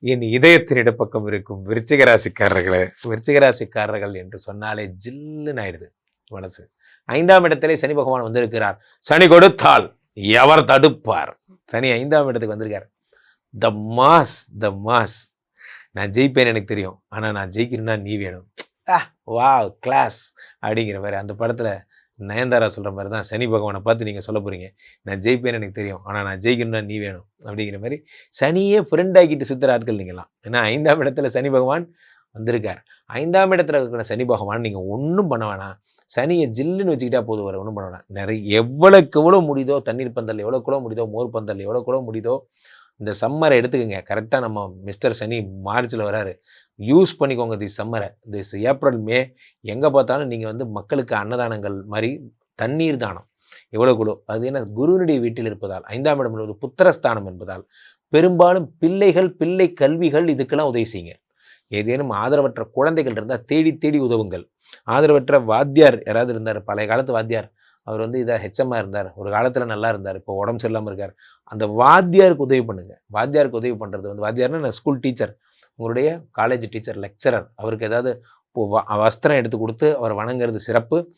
என் இதயத்தின் இடப்பக்கம் இருக்கும் விருச்சிகராசிக்காரர்கள் என்று சொன்னாலே ஜில்லுன்னு ஆயிடுது மனசு. 5ஆம் இடத்திலே சனி பகவான் வந்திருக்கிறார். சனி கொடுத்தால் எவர் தடுப்பார்? சனி 5ஆம் இடத்துக்கு வந்திருக்கார். The mass. நான் ஜெயிப்பேன் எனக்கு தெரியும், ஆனால் நான் ஜெயிக்கணும்னா நீ வேணும். வா கிளாஸ் அப்படிங்கிற மாதிரி அந்த படத்தில் நயன்தாரா சொல்கிற மாதிரி தான் சனி பகவானை பார்த்து நீங்கள் சொல்ல போகிறீங்க, நான் ஜெயிப்பேன்னு எனக்கு தெரியும், ஆனால் நான் ஜெயிக்கணும்னா நீ வேணும் அப்படிங்கிற மாதிரி சனியே ஃப்ரெண்ட் ஆக்கிட்டு சுற்றுற ஆட்கள் நீங்களாம். ஏன்னா 5ஆம் இடத்துல சனி பகவான் வந்திருக்கார். 5ஆம் இடத்துல இருக்கிற சனி பகவான் நீங்கள் ஒன்றும் பண்ண வேணாம், சனியை ஜில்லுன்னு வச்சுக்கிட்டா போதும், வர ஒன்றும் பண்ண வேணாம். எவ்வளோக்கு எவ்வளோ முடியுதோ, தண்ணீர் பந்தல் எவ்வளோக்குள்ள முடியுதோ, மோர் பந்தல் எவ்வளோக்குள்ள முடியுதோ, இந்த சம்மரை எடுத்துக்கோங்க. கரெக்டாக நம்ம மிஸ்டர் சனி மார்ச்சில் வராரு, யூஸ் பண்ணிக்கோங்க சம்மரை. ஏப்ரல் மே எங்கே பார்த்தாலும் நீங்கள் மக்களுக்கு அன்னதானங்கள் மாதிரி தண்ணீர் தானம் எவ்வளோக்குள்ளோ. அது என்ன, குருவினுடைய வீட்டில் இருப்பதால் 5ஆம் இடம் என்பது புத்திரஸ்தானம் என்பதால் பெரும்பாலும் பிள்ளை கல்விகள் இதுக்கெல்லாம் உதவி செய்யுங்க. ஏதேனும் ஆதரவற்ற குழந்தைகள் இருந்தால் தேடி உதவுங்கள். ஆதரவற்ற வாத்தியார் யாராவது இருந்தார், பழைய காலத்து வாத்தியார், அவர் ஹெச்எம்மாக இருந்தார், ஒரு காலத்தில் நல்லா இருந்தார், இப்போ உடம்பு சரியில்லாமல் இருக்கார், அந்த வாத்தியாருக்கு உதவி பண்ணுங்கள். வாத்தியாருக்கு உதவி பண்ணுறது வாத்தியார்னா நான் ஸ்கூல் டீச்சர், உங்களுடைய காலேஜ் டீச்சர், லெக்சரர், அவருக்கு ஏதாவது வஸ்திரம் எடுத்து கொடுத்து அவர் வணங்குறது சிறப்பு.